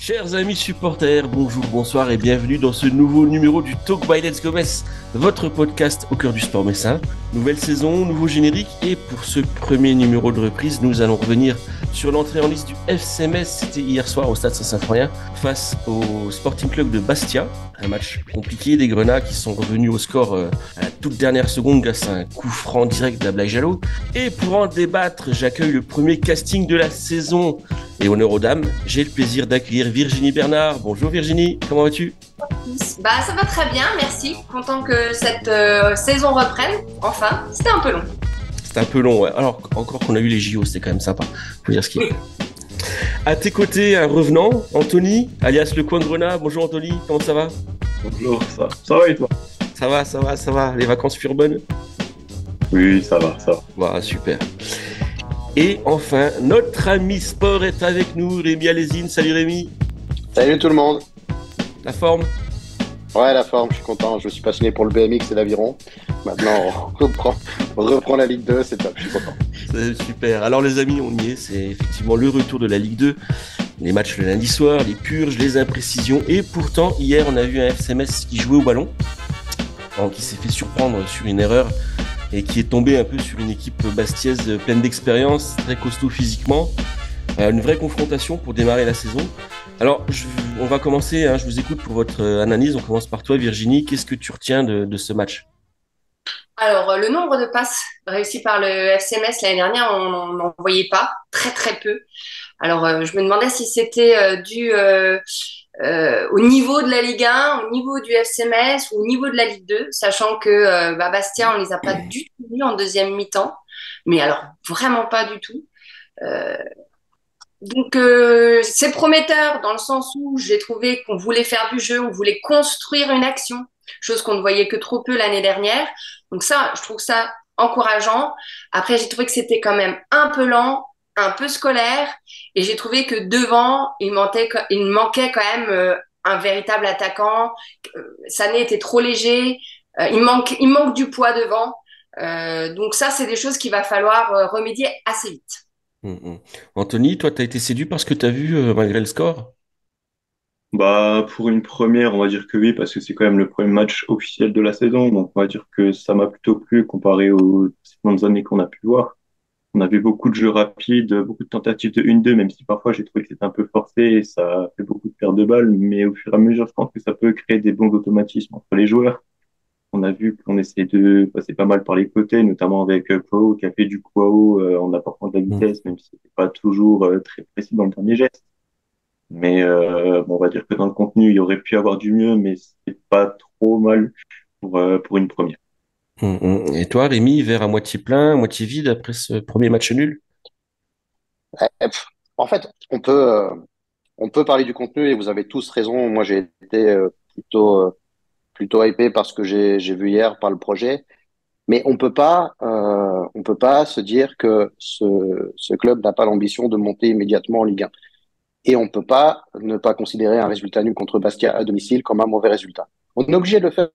Chers amis supporters, bonjour, bonsoir et bienvenue dans ce nouveau numéro du Talk by Let's Go Metz, votre podcast au cœur du sport messin. Nouvelle saison, nouveau générique et pour ce premier numéro de reprise, nous allons revenir sur l'entrée en liste du FC Metz. C'était hier soir au Stade Saint-Symphorien face au Sporting Club de Bastia. Un match compliqué des Grenats qui sont revenus au score à la toute dernière seconde grâce à un coup franc direct d'Ablaye Jallow. Et pour en débattre, j'accueille le premier casting de la saison. Et honneur aux dames, j'ai le plaisir d'accueillir Virginie Bernard. Bonjour Virginie, comment vas-tu ? Ça va très bien, merci. Content que cette saison reprenne, enfin. C'était un peu long. C'était un peu long, ouais. Alors, encore qu'on a eu les JO, c'était quand même sympa. Faut dire ce qu'il y a. À tes côtés, un revenant, Anthony, alias le coin de Grenat. Bonjour Anthony, comment ça va ? Bonjour, ça va et toi? Ça va. Les vacances furent bonnes ? Oui, ça va. Voilà, super. Et enfin, notre ami sport est avec nous, Rémi Alésine. Salut Rémi. Salut tout le monde. La forme ? Ouais, la forme, je suis content. Je me suis passionné pour le BMX et l'aviron. Maintenant, on reprend la Ligue 2, c'est top, je suis content. C'est super. Alors les amis, on y est. C'est effectivement le retour de la Ligue 2. Les matchs le lundi soir, les purges, les imprécisions. Et pourtant, hier, on a vu un FC Metz qui jouait au ballon, qui s'est fait surprendre sur une erreur et qui est tombé un peu sur une équipe bastiaise pleine d'expérience, très costaud physiquement. Une vraie confrontation pour démarrer la saison. Alors, on va commencer, je vous écoute pour votre analyse. On commence par toi, Virginie. Qu'est-ce que tu retiens de ce match ? Alors, le nombre de passes réussies par le FC Metz l'année dernière, on n'en voyait pas, très très peu. Alors, je me demandais si c'était dû au niveau de la Ligue 1, au niveau du FC Metz ou au niveau de la Ligue 2, sachant que Bastia, on les a pas du tout vus en deuxième mi-temps, mais alors vraiment pas du tout. Donc, c'est prometteur dans le sens où j'ai trouvé qu'on voulait faire du jeu, on voulait construire une action, chose qu'on ne voyait que trop peu l'année dernière. Donc ça, je trouve ça encourageant. Après, j'ai trouvé que c'était quand même un peu lent, un peu scolaire, et j'ai trouvé que devant, il manquait quand même un véritable attaquant. Sané était trop léger, il manque du poids devant. Donc ça, c'est des choses qu'il va falloir remédier assez vite. Anthony, toi, tu as été séduit par ce que tu as vu malgré le score ? Bah, pour une première, on va dire que oui, parce que c'est quand même le premier match officiel de la saison. Donc, on va dire que ça m'a plutôt plu comparé aux précédentes années qu'on a pu voir. On a vu beaucoup de jeux rapides, beaucoup de tentatives de 1-2, même si parfois j'ai trouvé que c'était un peu forcé et ça fait beaucoup de pertes de balles. Mais au fur et à mesure, je pense que ça peut créer des bons automatismes entre les joueurs. On a vu qu'on essayait de passer pas mal par les côtés, notamment avec Kwao qui a fait du Kwao en apportant de la vitesse, même si c'était pas toujours très précis dans le dernier geste. Mais bon, on va dire que dans le contenu, il y aurait pu avoir du mieux, mais c'est pas trop mal pour une première. Et toi, Rémi, verre à moitié plein, à moitié vide après ce premier match nul ? En fait, on peut parler du contenu et vous avez tous raison. Moi, j'ai été plutôt hypé par ce que j'ai vu hier, par le projet. Mais on peut pas se dire que ce club n'a pas l'ambition de monter immédiatement en Ligue 1. Et on peut pas ne pas considérer un résultat nul contre Bastia à domicile comme un mauvais résultat. On est obligé de le faire.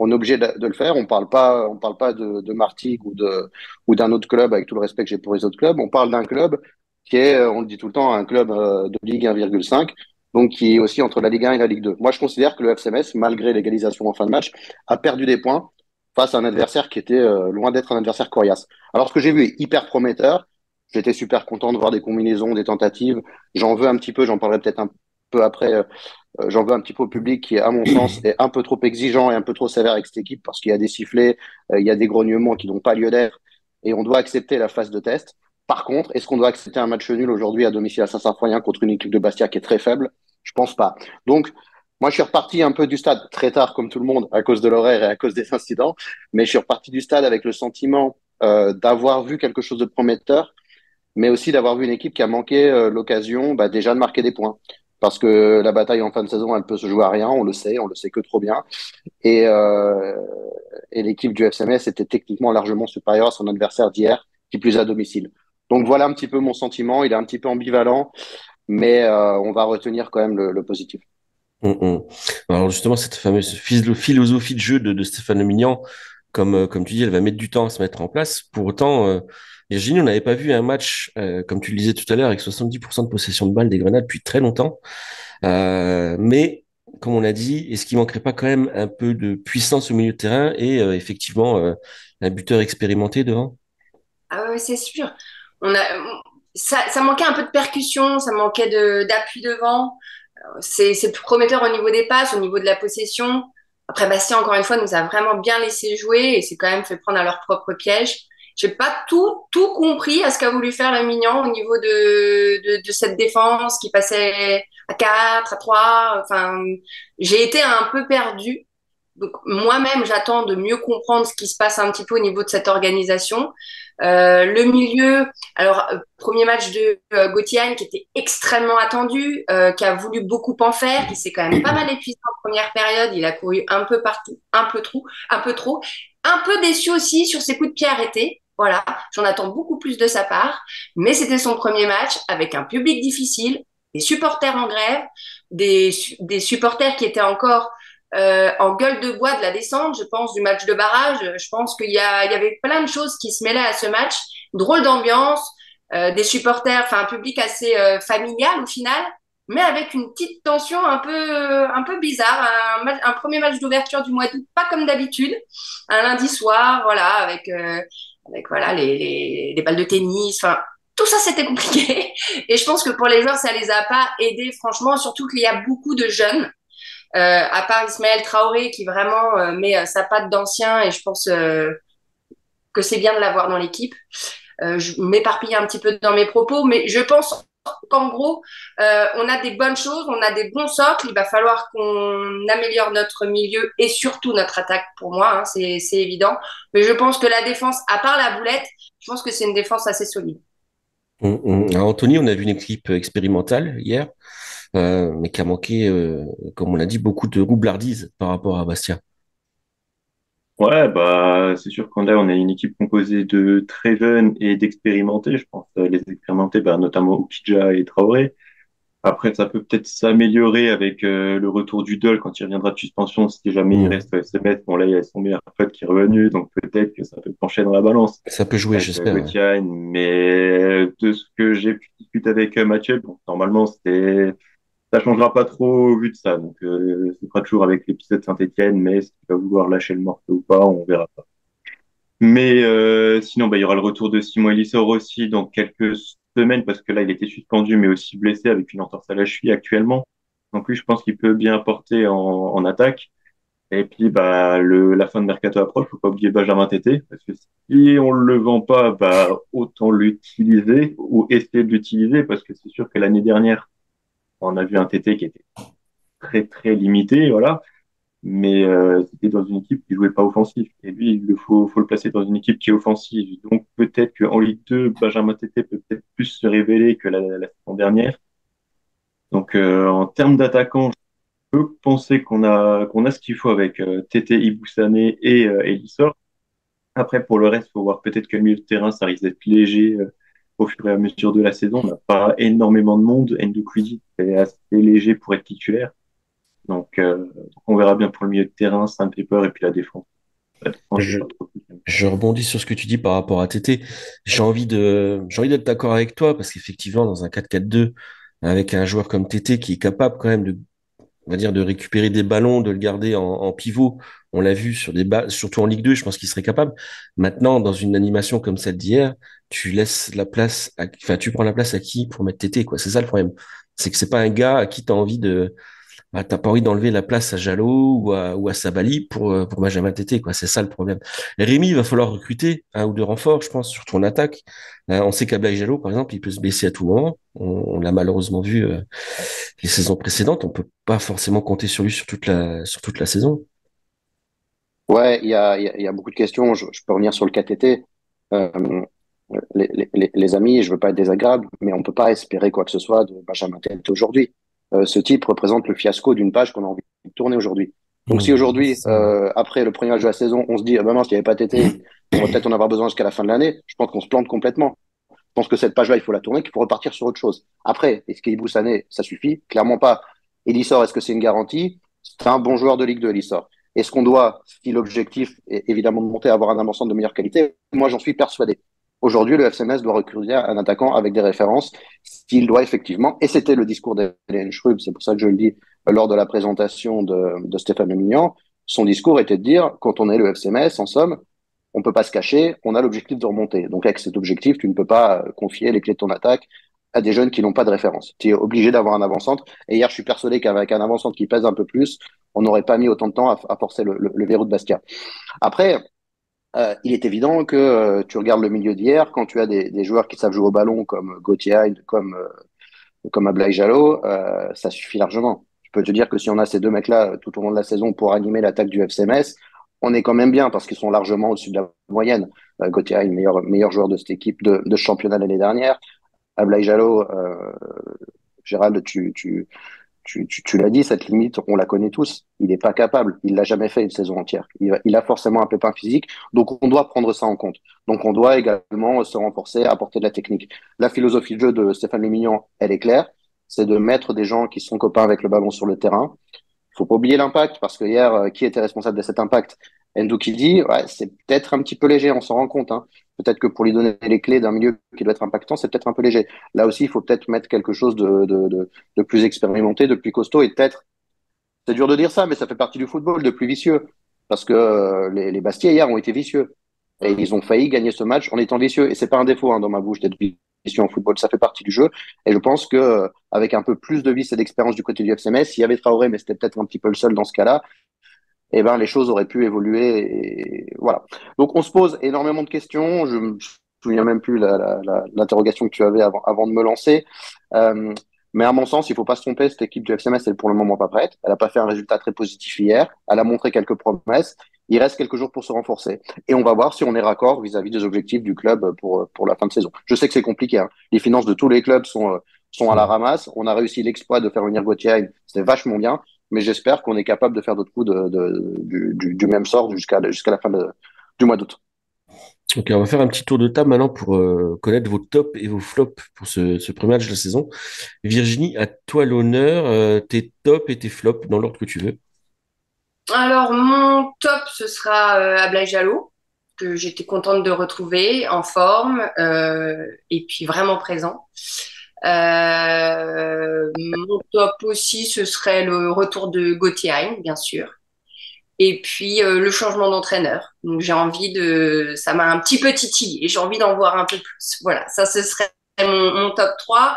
On est obligé de le faire. On parle pas de Martigues ou d'un autre club avec tout le respect que j'ai pour les autres clubs. On parle d'un club qui est, on le dit tout le temps, un club de Ligue 1,5, donc qui est aussi entre la Ligue 1 et la Ligue 2. Moi, je considère que le FC Metz, malgré l'égalisation en fin de match, a perdu des points face à un adversaire qui était loin d'être un adversaire coriace. Alors, ce que j'ai vu est hyper prometteur. J'étais super content de voir des combinaisons, des tentatives. J'en veux un petit peu, j'en parlerai peut-être un peu après. J'en veux un petit peu au public qui, à mon sens, est un peu trop exigeant et un peu trop sévère avec cette équipe parce qu'il y a des sifflets, il y a des grognements qui n'ont pas lieu d'être et on doit accepter la phase de test. Par contre, est-ce qu'on doit accepter un match nul aujourd'hui à domicile à Saint-Symphorien contre une équipe de Bastia qui est très faible? Je pense pas. Donc, moi, je suis reparti un peu du stade très tard, comme tout le monde, à cause de l'horaire et à cause des incidents, mais je suis reparti du stade avec le sentiment d'avoir vu quelque chose de prometteur, mais aussi d'avoir vu une équipe qui a manqué l'occasion déjà de marquer des points. Parce que la bataille en fin de saison, elle peut se jouer à rien, on le sait que trop bien. Et, euh, et l'équipe du FCMS était techniquement largement supérieure à son adversaire d'hier, qui plus à domicile. Donc voilà un petit peu mon sentiment, il est un petit peu ambivalent, mais on va retenir quand même le positif. Hum, hum. Alors justement, cette fameuse philosophie de jeu de Stéphane Le Mignan, comme tu dis, elle va mettre du temps à se mettre en place. Pour autant, Virginie, on n'avait pas vu un match, comme tu le disais tout à l'heure, avec 70% de possession de balle des Grenades depuis très longtemps. Mais, comme on l'a dit, est-ce qu'il manquerait pas quand même un peu de puissance au milieu de terrain et effectivement un buteur expérimenté devant? Ah ouais, c'est sûr. On a, ça manquait un peu de percussion, ça manquait d'appui devant. C'est plus prometteur au niveau des passes, au niveau de la possession. Après, Bastien, encore une fois, nous a vraiment bien laissé jouer et s'est quand même fait prendre à leur propre piège. J'ai pas tout compris à ce qu'a voulu faire le Mignon au niveau de cette défense qui passait à 4 à 3. Enfin, j'ai été un peu perdue. Donc, moi-même, j'attends de mieux comprendre ce qui se passe un petit peu au niveau de cette organisation. Le milieu, alors, premier match de Gauthier qui était extrêmement attendu, qui a voulu beaucoup en faire, qui s'est quand même pas mal épuisé en première période. Il a couru un peu partout, un peu trop, un peu trop. Un peu déçu aussi sur ses coups de pied arrêtés. Voilà, j'en attends beaucoup plus de sa part. Mais c'était son premier match avec un public difficile, des supporters en grève, des supporters qui étaient encore en gueule de bois de la descente, je pense, du match de barrage. Je pense qu'il y avait plein de choses qui se mêlaient à ce match. Drôle d'ambiance, des supporters, enfin un public assez familial au final, mais avec une petite tension un peu bizarre. Un premier match d'ouverture du mois d'août, pas comme d'habitude, un lundi soir, voilà, avec voilà les balles de tennis, enfin tout ça, c'était compliqué. Et je pense que pour les joueurs, ça les a pas aidés, franchement, surtout qu'il y a beaucoup de jeunes à part Ismaël Traoré qui vraiment met sa patte d'ancien et je pense que c'est bien de l'avoir dans l'équipe. Je m'éparpille un petit peu dans mes propos, mais je pense qu'en gros, on a des bonnes choses, on a des bons socles. Il va falloir qu'on améliore notre milieu et surtout notre attaque pour moi, hein, c'est évident. Mais je pense que la défense, à part la boulette, je pense que c'est une défense assez solide. Alors, Anthony, on a vu une équipe expérimentale hier, mais qui a manqué, comme on l'a dit, beaucoup de roublardise par rapport à Bastia. Ouais, bah, c'est sûr qu'on on a une équipe composée de très jeunes et d'expérimentés. Je pense les expérimentés, bah, notamment Oukidja et Traoré. Après, ça peut peut-être s'améliorer avec le retour du Dol quand il reviendra de suspension, si jamais il Mm. reste au SMS. Bon, là, il y a son meilleur pote qui est revenu, donc peut-être que ça peut pencher dans la balance Ça peut jouer, avec j'espère. Ouais. Gauthier. Mais de ce que j'ai pu discuter avec Mathieu, bon, normalement, ça changera pas trop au vu de ça. Donc, ce sera toujours avec l'épisode Saint-Etienne, mais est-ce qu'il va vouloir lâcher le morceau ou pas, on verra pas. Mais sinon, bah, il y aura le retour de Simon Elisor aussi dans quelques semaines, parce que là, il était suspendu, mais aussi blessé avec une entorse à la cheville actuellement. Donc lui, je pense qu'il peut bien apporter en attaque. Et puis, bah, la fin de mercato approche. Faut pas oublier Benjamin Tété, parce que si on le vend pas, bah, autant l'utiliser ou essayer de l'utiliser, parce que c'est sûr que l'année dernière, on a vu un Tété qui était très, très limité, voilà, mais c'était dans une équipe qui jouait pas offensif. Et lui, faut le placer dans une équipe qui est offensive. Donc peut-être qu'en Ligue 2, Benjamin Tété peut peut-être plus se révéler que la saison dernière. Donc en termes d'attaquants, je peux penser qu'on a ce qu'il faut avec Tété, Iboussane et Elissor. Après, pour le reste, faut voir peut-être que le milieu de terrain, ça risque d'être léger au fur et à mesure de la saison. On n'a pas énormément de monde. Ndoukoudi est assez léger pour être titulaire. Donc, on verra bien pour le milieu de terrain, Saint-Pepper et puis la défense. La défense, je sais Je, pas trop. je rebondis sur ce que tu dis par rapport à TT. J'ai envie d'être d'accord avec toi parce qu'effectivement, dans un 4-4-2, avec un joueur comme TT qui est capable quand même de, on va dire, de récupérer des ballons, de le garder en pivot. On l'a vu sur des bases, surtout en Ligue 2, je pense qu'il serait capable. Maintenant, dans une animation comme celle d'hier, tu laisses la place enfin, tu prends la place à qui pour mettre TT, quoi. C'est ça le problème. C'est que c'est pas un gars à qui tu as envie de, bah, t'as pas envie d'enlever la place à Jalot ou à Sabali pour Benjamin Tété, quoi. C'est ça le problème. Rémi, il va falloir recruter un ou deux renforts, je pense, surtout en attaque. On sait qu'Ablaye Jalot, par exemple, il peut se blesser à tout moment. On l'a malheureusement vu les saisons précédentes. On peut pas forcément compter sur lui sur toute la saison. Ouais, il y a beaucoup de questions. Je peux revenir sur le KTT. Euh, les amis, je veux pas être désagréable, mais on peut pas espérer quoi que ce soit de Benjamin Telt aujourd'hui. Ce type représente le fiasco d'une page qu'on a envie de tourner aujourd'hui. Donc si aujourd'hui, après le premier match de la saison, on se dit, ah ben non, s'il n'y avait pas TT, on va peut-être en avoir besoin jusqu'à la fin de l'année, je pense qu'on se plante complètement. Je pense que cette page-là, il faut la tourner, qu'il faut repartir sur autre chose. Après, est-ce qu'Ibou Sané, ça suffit? Clairement pas. Elissor, est-ce que c'est une garantie? C'est un bon joueur de Ligue 2, Elissor. Est-ce qu'on doit, si l'objectif est évidemment de monter à avoir un avancement de meilleure qualité? Moi, j'en suis persuadé. Aujourd'hui, le FCMS doit recruter un attaquant avec des références s'il doit effectivement, et c'était le discours d'Hélène Schrub, c'est pour ça que je le dis lors de la présentation de Stéphane Le Mignan, son discours était de dire, quand on est le FCMS, en somme, on peut pas se cacher, on a l'objectif de remonter. Donc avec cet objectif, tu ne peux pas confier les clés de ton attaque à des jeunes qui n'ont pas de référence. Tu es obligé d'avoir un avant-centre. Et hier, je suis persuadé qu'avec un avant-centre qui pèse un peu plus, on n'aurait pas mis autant de temps à forcer le verrou de Bastia. Après, il est évident que tu regardes le milieu d'hier, quand tu as des joueurs qui savent jouer au ballon comme Gauthier, comme Ablaye Jallo, ça suffit largement. Je peux te dire que si on a ces deux mecs-là tout au long de la saison pour animer l'attaque du FCMS, on est quand même bien parce qu'ils sont largement au-dessus de la moyenne. Gauthier, meilleur joueur de cette équipe de championnat l'année dernière. Ablaye Jallo, Gérald, tu l'as dit, cette limite, on la connaît tous. Il n'est pas capable. Il l'a jamais fait une saison entière. Il a forcément un pépin physique. Donc, on doit prendre ça en compte. Donc, on doit également se renforcer, apporter de la technique. La philosophie de jeu de Stéphane Le Mignan, elle est claire. C'est de mettre des gens qui sont copains avec le ballon sur le terrain. Il faut pas oublier l'impact parce que hier, qui était responsable de cet impact? Endo qui dit, ouais, c'est peut-être un petit peu léger, on s'en rend compte, hein. Peut-être que pour lui donner les clés d'un milieu qui doit être impactant, c'est peut-être un peu léger. Là aussi, il faut peut-être mettre quelque chose de plus expérimenté, de plus costaud et peut-être, c'est dur de dire ça, mais ça fait partie du football, de plus vicieux. Parce que les Bastiais hier ont été vicieux. Et ils ont failli gagner ce match en étant vicieux. Et c'est pas un défaut dans ma bouche d'être vicieux en football, ça fait partie du jeu. Et je pense que avec un peu plus de vice et d'expérience du côté du FCMS, il y avait Traoré, mais c'était peut-être un petit peu le seul dans ce cas-là, eh ben les choses auraient pu évoluer. Et voilà. Donc on se pose énormément de questions. Je me souviens même plus l'interrogation que tu avais avant de me lancer. Euh, mais à mon sens, il faut pas se tromper. Cette équipe du FCMS, elle est pour le moment pas prête. Elle a pas fait un résultat très positif hier. Elle a montré quelques promesses. Il reste quelques jours pour se renforcer. Et on va voir si on est raccord vis-à-vis des objectifs du club pour la fin de saison. Je sais que c'est compliqué, hein. Les finances de tous les clubs sont à la ramasse. On a réussi l'exploit de faire venir Gauthier. C'était vachement bien. Mais j'espère qu'on est capable de faire d'autres coups du même sort jusqu'à la fin du mois d'août. Ok, on va faire un petit tour de table maintenant pour connaître vos tops et vos flops pour ce premier match de la saison. Virginie, à toi l'honneur, tes tops et tes flops dans l'ordre que tu veux. Alors, mon top, ce sera Ablaye Jallo, que j'étais contente de retrouver en forme et puis vraiment présent. Mon top aussi, ce serait le retour de Gauthier, bien sûr. Et puis le changement d'entraîneur. Donc j'ai envie ça m'a un petit peu titillé. J'ai envie d'en voir un peu plus. Voilà, ça ce serait mon top 3.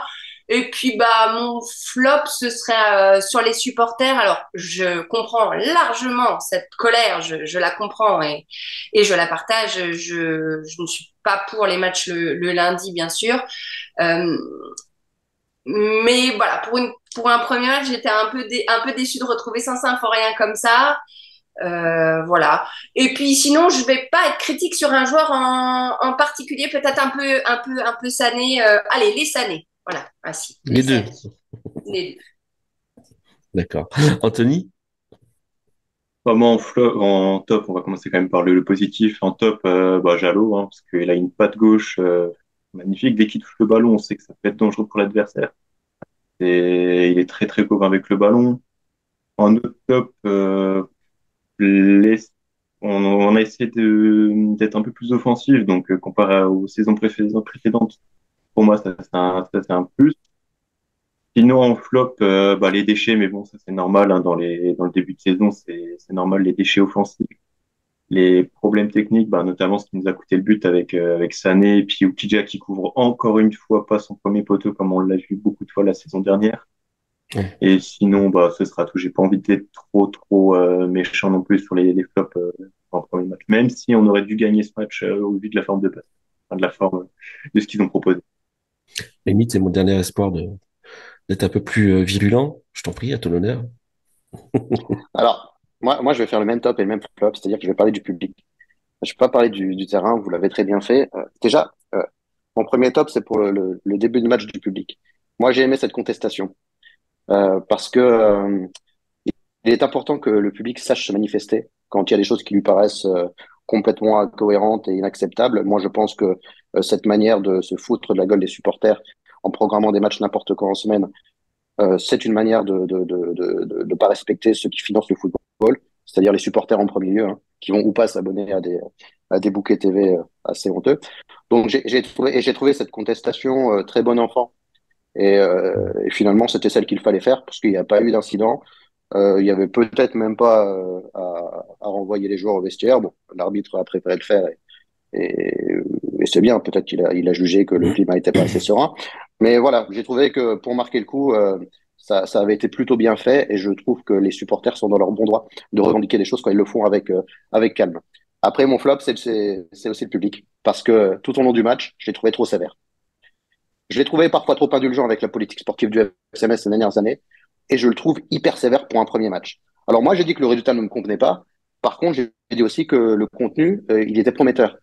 Et puis bah mon flop ce serait sur les supporters. Alors je comprends largement cette colère, je la comprends et je la partage. Je ne suis pas pour les matchs le lundi bien sûr. Euh, mais voilà, pour un premier match, j'étais un peu déçue de retrouver Saint-Symphorien comme ça. Voilà. Et puis sinon, je vais pas être critique sur un joueur en particulier, peut-être un peu Sané. Allez, les Sané. Voilà, ainsi. Les deux. Sané. Les deux. D'accord. Anthony? Vraiment en top, on va commencer quand même par le positif. En top, Jallo, hein, parce qu'il a une patte gauche magnifique. Dès qu'il touche le ballon, on sait que ça peut être dangereux pour l'adversaire. Et il est très très copain avec le ballon. En autre top, les, on a essayé d'être un peu plus offensif, donc comparé aux saisons précédentes, pour moi ça c'est un plus. Sinon en flop, les déchets, mais bon ça c'est normal hein, dans le début de saison, c'est normal les déchets offensifs. Les problèmes techniques, notamment ce qui nous a coûté le but avec Sané et puis Oukidja qui couvre encore une fois pas son premier poteau comme on l'a vu beaucoup de fois la saison dernière. Ouais. Et sinon, ce sera tout. J'ai pas envie d'être trop méchant non plus sur les flops en premier match. Même si on aurait dû gagner ce match au vu de la forme de passe, enfin, de la forme de ce qu'ils ont proposé. Limite, c'est mon dernier espoir d'être un peu plus virulent. Je t'en prie, à ton honneur. Alors, moi, je vais faire le même top et le même flop, c'est-à-dire que je vais parler du public. Je vais pas parler du terrain, vous l'avez très bien fait. Déjà, mon premier top, c'est pour le début de match du public. Moi, j'ai aimé cette contestation parce que il est important que le public sache se manifester quand il y a des choses qui lui paraissent complètement incohérentes et inacceptables. Moi, je pense que cette manière de se foutre de la gueule des supporters en programmant des matchs n'importe quand en semaine, c'est une manière de pas respecter ceux qui financent le football, c'est-à-dire les supporters en premier lieu, hein, qui vont ou pas s'abonner à des bouquets TV assez honteux. Donc j'ai trouvé cette contestation très bon enfant. Et finalement, c'était celle qu'il fallait faire parce qu'il n'y a pas eu d'incident. Il y avait peut-être même pas à renvoyer les joueurs au vestiaire. Bon, l'arbitre a préféré le faire et, et c'est bien. Peut-être il a jugé que le climat n'était pas assez serein. Mais voilà, j'ai trouvé que pour marquer le coup, ça avait été plutôt bien fait et je trouve que les supporters sont dans leur bon droit de revendiquer des choses quand ils le font avec calme. Après, mon flop, c'est aussi le public parce que tout au long du match, je l'ai trouvé trop sévère. Je l'ai trouvé parfois trop indulgent avec la politique sportive du FCMS ces dernières années, et je le trouve hyper sévère pour un premier match. Alors moi, j'ai dit que le résultat ne me convenait pas. Par contre, j'ai dit aussi que le contenu, il était prometteur.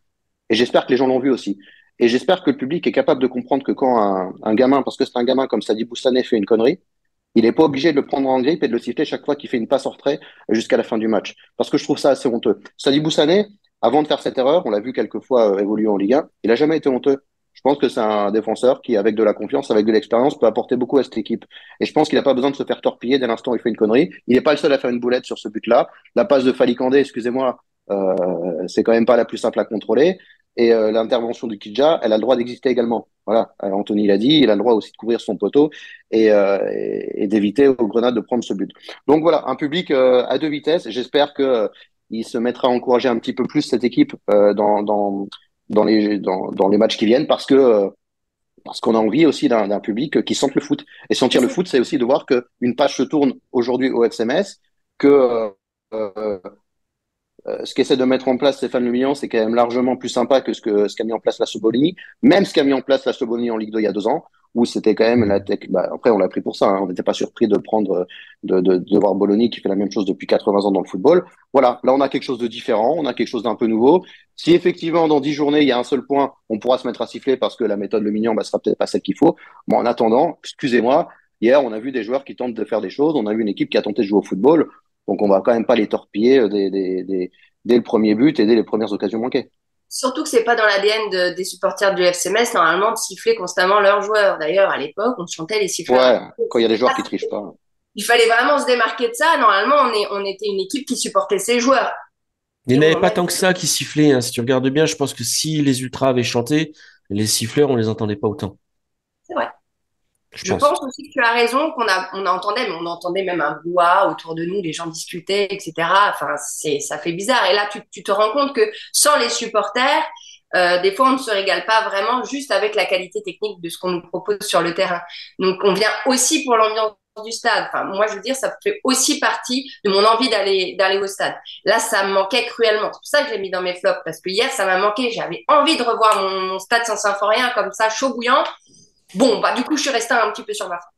Et j'espère que les gens l'ont vu aussi. Et j'espère que le public est capable de comprendre que quand un gamin, parce que c'est un gamin comme Sadi Boussané fait une connerie, il n'est pas obligé de le prendre en grippe et de le siffler chaque fois qu'il fait une passe en retrait jusqu'à la fin du match. Parce que je trouve ça assez honteux. Sadi Boussané, avant de faire cette erreur, on l'a vu quelques fois évoluer en Ligue 1, il n'a jamais été honteux. Je pense que c'est un défenseur qui, avec de la confiance, avec de l'expérience, peut apporter beaucoup à cette équipe. Et je pense qu'il n'a pas besoin de se faire torpiller dès l'instant où il fait une connerie. Il n'est pas le seul à faire une boulette sur ce but-là. La passe de Falikandé, excusez-moi, c'est quand même pas la plus simple à contrôler. Et l'intervention du Kidja, elle a le droit d'exister également. Voilà, Anthony l'a dit, il a le droit aussi de couvrir son poteau et d'éviter aux Grenades de prendre ce but. Donc voilà, un public à deux vitesses. J'espère que il se mettra à encourager un petit peu plus cette équipe dans les matchs qui viennent parce qu'on a envie aussi d'un public qui sente le foot. Et sentir le foot, c'est aussi de voir qu'une page se tourne aujourd'hui au FCMS, que euh, ce qu'essaie de mettre en place Stéphane Le Million, c'est quand même largement plus sympa que ce qu'a mis en place la Sobolini, même ce qu'a mis en place la Sobolini en Ligue 2 il y a 2 ans, où c'était quand même la tech. Bah, après, on l'a pris pour ça. Hein, on n'était pas surpris de prendre de voir Bologna qui fait la même chose depuis 80 ans dans le football. Voilà, là on a quelque chose de différent, on a quelque chose d'un peu nouveau. Si effectivement dans 10 journées il y a un seul point, on pourra se mettre à siffler parce que la méthode Le Million sera peut-être pas celle qu'il faut. Bon, en attendant, excusez-moi, hier on a vu des joueurs qui tentent de faire des choses, on a vu une équipe qui a tenté de jouer au football. Donc on va quand même pas les torpiller dès le premier but et dès les premières occasions manquées. Surtout que c'est pas dans l'ADN des supporters du FCMS, normalement, de siffler constamment leurs joueurs. D'ailleurs, à l'époque, on chantait les siffleurs. Ouais, quand il y a des joueurs qui trichent pas. Il fallait vraiment se démarquer de ça. Normalement, on était une équipe qui supportait ses joueurs. Il Et n'y en avait on pas a... tant que ça qui sifflait, hein. Si tu regardes bien, je pense que si les ultras avaient chanté, les siffleurs, on les entendait pas autant, C'est vrai. je Je pense. pense aussi que tu as raison, on entendait, mais on entendait même un brouhaha autour de nous, les gens discutaient, etc. Enfin, ça fait bizarre. Et là, tu te rends compte que sans les supporters, des fois, on ne se régale pas vraiment juste avec la qualité technique de ce qu'on nous propose sur le terrain. Donc, on vient aussi pour l'ambiance du stade. Enfin, moi, je veux dire, ça fait aussi partie de mon envie d'aller au stade. Là, ça me manquait cruellement. C'est pour ça que j'ai mis dans mes flops, parce que hier, ça m'a manqué. J'avais envie de revoir mon stade Saint-Symphorien comme ça, chaud bouillant. Bon, bah, du coup, je suis restée un petit peu sur ma faim.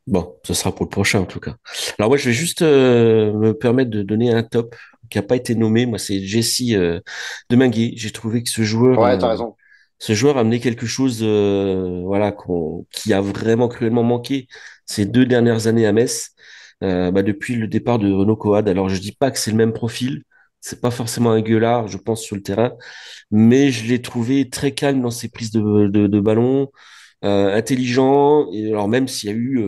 Bon, ce sera pour le prochain en tout cas. Alors moi, je vais juste me permettre de donner un top qui n'a pas été nommé. Moi, c'est Jesse Deminguet. J'ai trouvé que Ouais, t'as raison. ce joueur a amené quelque chose, voilà, qui a vraiment cruellement manqué ces 2 dernières années à Metz, depuis le départ de Renaud Coad. Alors, je dis pas que c'est le même profil. C'est pas forcément un gueulard, je pense, sur le terrain, mais je l'ai trouvé très calme dans ses prises de ballon, intelligent. Et alors même s'il y a eu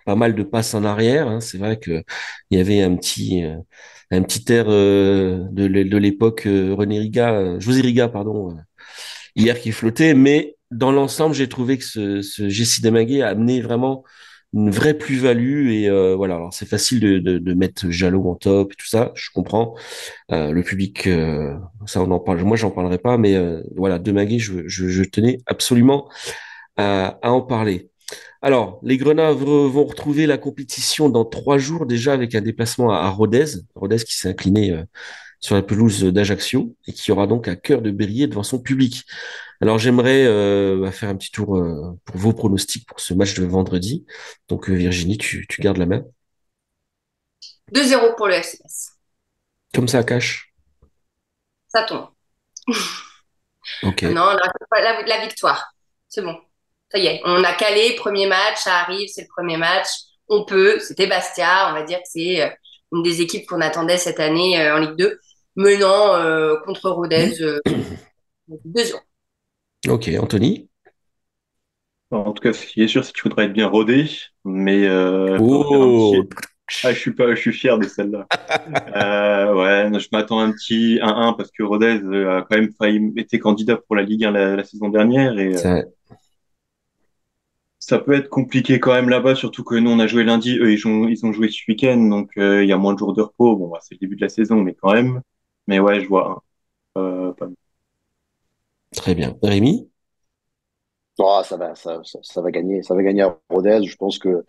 pas mal de passes en arrière, hein, c'est vrai que il y avait un petit air de l'époque René Riga, José Riga, pardon, hier qui flottait. Mais dans l'ensemble, j'ai trouvé que ce Jessie Demaguet a amené vraiment une vraie plus-value. Et voilà, alors c'est facile de mettre Jalot en top et tout ça, je comprends. Le public, ça on en parle. Moi, j'en parlerai pas, mais voilà, Demaguet, je tenais absolument à en parler. Alors, les Grenats vont retrouver la compétition dans 3 jours déjà avec un déplacement à Rodez. Rodez qui s'est incliné sur la pelouse d'Ajaccio et qui aura donc à cœur de briller devant son public. Alors, j'aimerais faire un petit tour pour vos pronostics pour ce match de vendredi. Donc, Virginie, tu gardes la main. 2-0 pour le FCS. Comme ça, cash. Ça tombe. Ok. Non, la victoire. C'est bon. Ça y est. On a calé, premier match, ça arrive, c'est le premier match. On peut. C'était Bastia. On va dire que c'est une des équipes qu'on attendait cette année en Ligue 2. Mais non, contre Rodez, 2-0. Ok, Anthony. En tout cas, ce qui est sûr, c'est qu'il faudra être bien rodé, mais faudra faire un Oh, petit, Je suis fier de celle-là. Ouais, je m'attends à un petit 1-1 parce que Rodez a quand même failli été candidat pour la Ligue 1 la saison dernière et C'est vrai. ça peut être compliqué quand même là-bas, surtout que nous on a joué lundi, eux ils ont joué ce week-end, donc il y a moins de jours de repos. Bon, bah, c'est le début de la saison, mais quand même. Mais ouais, je vois pas mal. Très bien. Rémi? Oh, ça va gagner à Rodez. Je pense que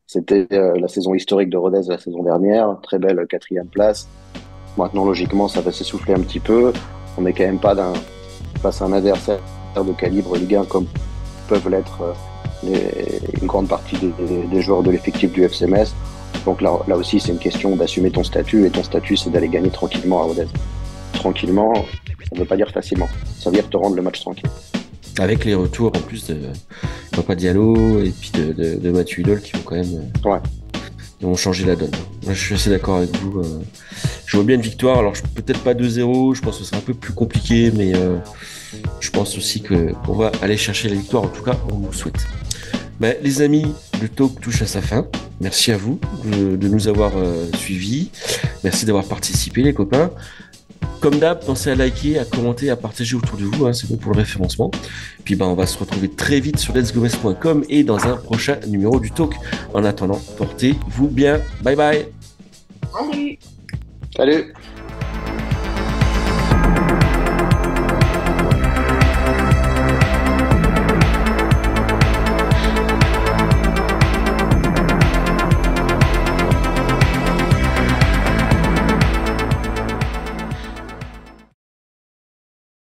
c'était la saison historique de Rodez la saison dernière. Très belle quatrième place. Maintenant, logiquement, ça va s'essouffler un petit peu. On n'est quand même pas face à un adversaire de calibre Ligue 1 comme peuvent l'être une grande partie des joueurs de l'effectif du FC Metz. Donc là aussi, c'est une question d'assumer ton statut. Et ton statut, c'est d'aller gagner tranquillement à Rodez. Tranquillement, ça ne veut pas dire facilement. Ça veut dire te rendre le match tranquille. Avec les retours en plus de Papa Diallo et puis de Mathieu Hudol qui vont quand même Ouais. qui vont changer la donne. Moi, je suis assez d'accord avec vous. Je vois bien une victoire. Alors, peut-être pas 2-0. Je pense que ce sera un peu plus compliqué, mais je pense aussi qu'on va aller chercher la victoire. En tout cas, on vous le souhaite. Ben, les amis, le talk touche à sa fin. Merci à vous de nous avoir suivis. Merci d'avoir participé, les copains. Comme d'hab, pensez à liker, à commenter, à partager autour de vous, hein, c'est bon pour le référencement. Puis on va se retrouver très vite sur letsgomes.com et dans un prochain numéro du Talk. En attendant, portez-vous bien. Bye bye. Salut. Salut!